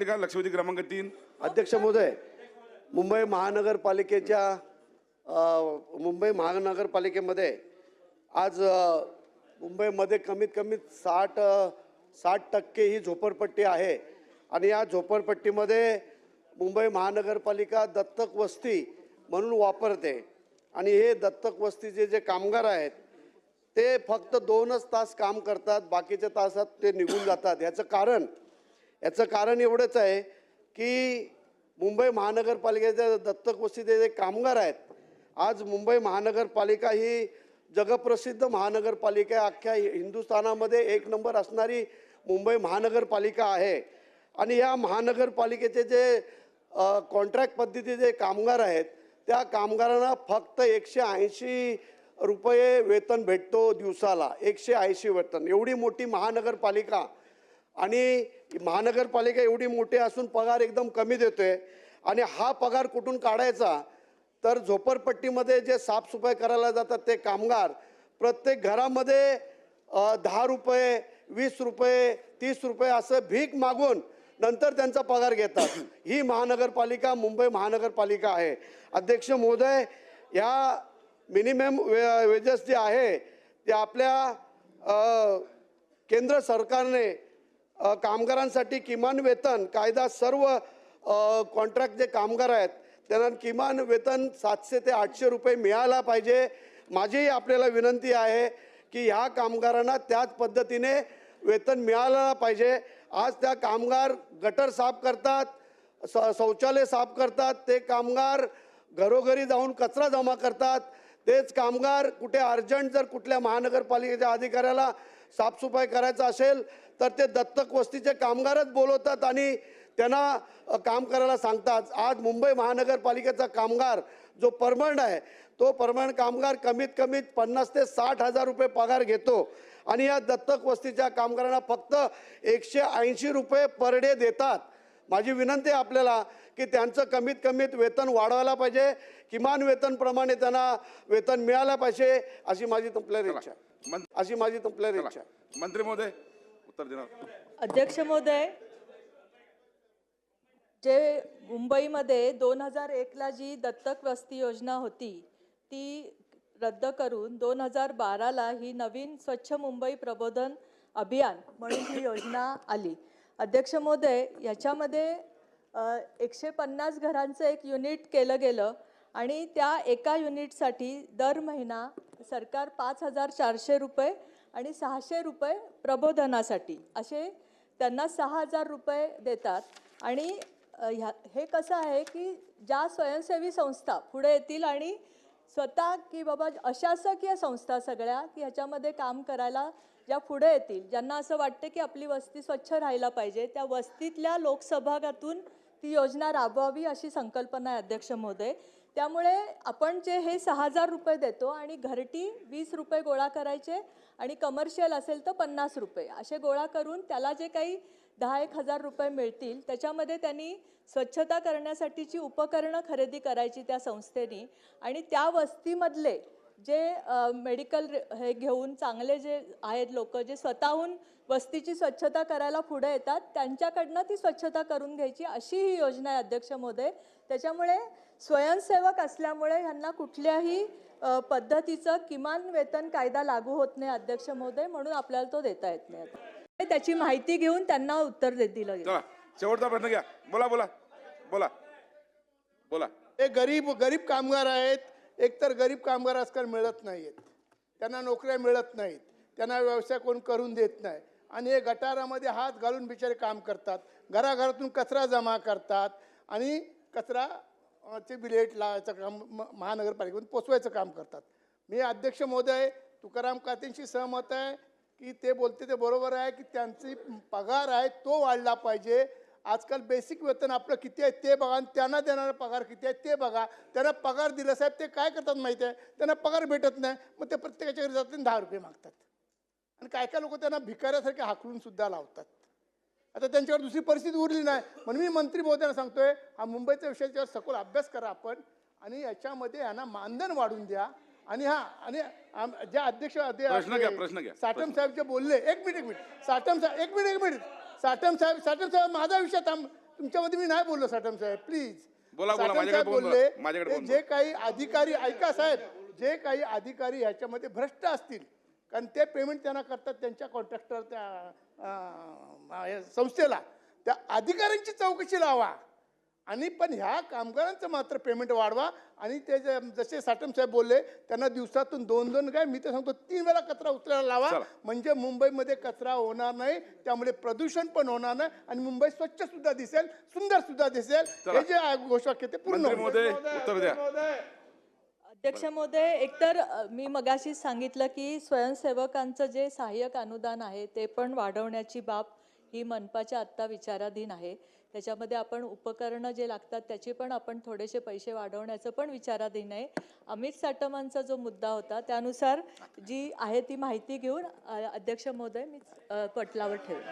का लक्षवेधी क्रमांक 3? अध्यक्ष महोदय, मुंबई महानगरपालिकेमध्ये आज मुंबईमध्ये कमीत कमी 60% ही झोपडपट्टी आहे आणि या झोपडपट्टीमध्ये मुंबई महानगरपालिका दत्तक वस्ती म्हणून वापरते आणि हे दत्तक वस्तीचे जे कामगार आहेत ते फक्त 2च तास काम करतात, बाकीच्या तासात ते निघून जातात। याचं कारण एवढंच आहे की मुंबई महानगरपालिकेच्या दत्तक वस्तीचे जे कामगार आहेत, आज मुंबई महानगरपालिका ही जगप्रसिद्ध महानगरपालिका आहे, अख्ख्या हिंदुस्थानामध्ये 1 नंबर असणारी मुंबई महानगरपालिका आहे आणि या महानगरपालिकेचे जे कॉन्ट्रॅक्ट पद्धतीचे कामगार आहेत त्या कामगारांना फक्त 180 रुपये वेतन भेटतो दिवसाला, 180 वेतन। एवढी मोठी महानगरपालिका आणि महानगरपालिका एवढी मोठी असून पगार एकदम कमी देतोय आणि हा पगार कुठून काढायचा तर झोपडपट्टीमध्ये जे साफसफाई करायला जातात ते कामगार प्रत्येक घरामध्ये 10 रुपये, 20 रुपये, 30 रुपये असं भीक मागून नंतर त्यांचा पगार घेतात। ही महानगरपालिका मुंबई महानगरपालिका आहे। अध्यक्ष महोदय, या मिनिमम वेजेस जे आहे ते आपल्या केंद्र सरकारने कामगारांसाठी किमान वेतन कायदा सर्व कॉन्ट्रॅक्ट जे कामगार आहेत त्यांना किमान वेतन 700 ते 800 रुपये मिळायला पाहिजे। माझी आपल्याला विनंती आहे की ह्या कामगारांना त्याच पद्धतीने वेतन मिळालं पाहिजे। आज त्या कामगार गटर साफ करतात, शौचालय साफ करतात, ते कामगार घरोघरी जाऊन कचरा जमा करतात, तेच कामगार कुठे अर्जंट जर कुठल्या महानगरपालिकेच्या अधिकाऱ्याला साफसफाई करायचं असेल तर ते दत्तक वस्तीचे कामगारच बोलवतात आणि त्यांना काम करायला सांगतात। आज मुंबई महानगरपालिकेचा कामगार जो परमनंट आहे तो परमनंट कामगार कमीत कमी 50 ते 60 हजार रुपये पगार घेतो आणि या दत्तक वस्तीच्या कामगारांना फक्त 180 रुपये पर डे देतात। माझी विनंती आहे आपल्याला की त्यांचं कमीत कमीत वेतन वाढवायला पाहिजे, किमान वेतनप्रमाणे त्यांना वेतन मिळालं पाहिजे अशी माझी तुमच्याकडे इच्छा आहे। मंत्री महोदय उत्तर देणार। अध्यक्ष महोदय, जे मुंबईमध्ये 2001ला जी दत्तक वस्ती योजना होती ती रद्द करून 2012ला ही नवीन स्वच्छ मुंबई प्रबोधन अभियान म्हणून ही योजना आली। अध्यक्ष महोदय, याच्यामध्ये 150 घरांचं एक युनिट केलं गेलं आणि त्या एका युनिटसाठी दर महिना सरकार 5400 रुपये आणि 600 रुपये प्रबोधनासाठी असे त्यांना 6000 रुपये देतात। आणि हे कसं आहे की ज्या स्वयंसेवी संस्था पुढे येतील आणि स्वतः की बाबा अशासकीय संस्था सगळ्या की ह्याच्यामध्ये काम करायला ज्या पुढे येतील, ज्यांना असं वाटतं की आपली वस्ती स्वच्छ राहायला पाहिजे, त्या वस्तीतल्या लोकसहभागातून ती योजना राबवावी अशी संकल्पना आहे अध्यक्ष महोदय। त्यामुळे आपण जे हे 6000 रुपये देतो आणि घरटी 20 रुपये गोळा करायचे आणि कमर्शियल असेल तर 50 रुपये असे गोळा करून त्याला जे काही 10-1 हजार रुपये मिळतील त्याच्यामध्ये त्यांनी स्वच्छता करण्यासाठीची उपकरणं खरेदी करायची त्या संस्थेने आणि त्या वस्तीमधले जे मेडिकल हे घेऊन चांगले जे आहेत लोक जे स्वतःहून वस्तीची स्वच्छता करायला पुढे येतात त्यांच्याकडनं ती स्वच्छता करून घ्यायची अशी ही योजना आहे अध्यक्ष महोदय। त्याच्यामुळे स्वयंसेवक असल्यामुळे ह्यांना कुठल्याही पद्धतीचं किमान वेतन कायदा लागू होत नाही अध्यक्ष महोदय, म्हणून आपल्याला तो देता येत नाही। त्याची माहिती घेऊन त्यांना उत्तर दिलं गेलं। चला शेवटचा प्रश्न घ्या। बोला बोला बोला बोला। हे गरीब कामगार आहेत। एकतर गरीब कामगार आजकाल मिळत नाहीत, त्यांना नोकऱ्या मिळत नाहीत, त्यांना व्यवसाय कोण करून देत नाही आणि हे गटारामध्ये हात घालून बिचारे काम करतात, घराघरातून कचरा जमा करतात आणि कचराचे बिलेट लावायचं काम महानगरपालिकेतून पोचवायचं काम करतात। मी अध्यक्ष महोदय तुकाराम कातेंशी सहमत आहे की ते बोलते ते बरोबर आहे की त्यांची पगार आहे तो वाढला पाहिजे। आजकाल बेसिक वेतन आपलं किती आहे ते बघा आणि त्यांना देणारा पगार किती आहे ते बघा। त्यांना पगार दिला साहेब ते काय करतात माहिती आहे, त्यांना पगार भेटत नाही, मग ते प्रत्येकाच्या घरी जातात 10 रुपये मागतात आणि काय लोक त्यांना भिकाऱ्यासारखे हाकलून सुद्धा लावतात। आता त्यांच्यावर दुसरी परिस्थिती उरली नाही म्हणून मी मंत्री महोदयांना सांगतोय हा मुंबईच्या विषयाच्यावर सखोल अभ्यास करा आपण आणि याच्यामध्ये यांना मानधन वाढून द्या आणि आणि ज्या अध्यक्ष प्रश्न घ्या साटम साहेब जे बोलले एक मिनिट साटम साहेब माझा विषय तुमच्यामध्ये मी नाही बोललो साटम साहेब, प्लीज. बोला, साटम माझ्याकडे साहेब बोलून बोलले बोला, माझ्याकडे ते बोलून जे काही अधिकारी, ऐका साहेब, जे काही अधिकारी ह्याच्यामध्ये भ्रष्ट असतील, कारण ते पेमेंट त्यांना करतात त्यांच्या कॉन्ट्रॅक्टर, त्या संस्थेला, त्या अधिकाऱ्यांची चौकशी लावा. आणि पण ह्या कामगारांचं मात्र पेमेंट वाढवा. आणि ते जसे साटम साहेब बोलले, त्यांना दिवसातून 2-2 काय, मी तर सांगतो 3 वेळा कचरा उचलायला लावा. म्हणजे मुंबईमध्ये कचरा होणार नाही, त्यामुळे प्रदूषण पण होणार नाही आणि मुंबई स्वच्छ सुद्धा दिसेल, सुंदर सुद्धा दिसेल. हे जे घोषवाक्य ते पूर्ण मंत्री होईल. महोदय उत्तर द्या. अध्यक्ष महोदय, एकतर मी मगाशी सांगितलं की स्वयंसेवकांचं जे सहाय्यक अनुदान आहे ते पण वाढवण्याची बाब ही मनपाच्या आत्ता विचाराधीन आहे. त्याच्यामध्ये आपण उपकरणं जे लागतात त्याचे पण आपण थोडेसे पैसे वाढवण्याचं पण विचाराधीन आहे. अमित साटमांचा जो मुद्दा होता त्यानुसार जी आहे ती माहिती घेऊन अध्यक्ष महोदय मी पटलावर ठेवेन.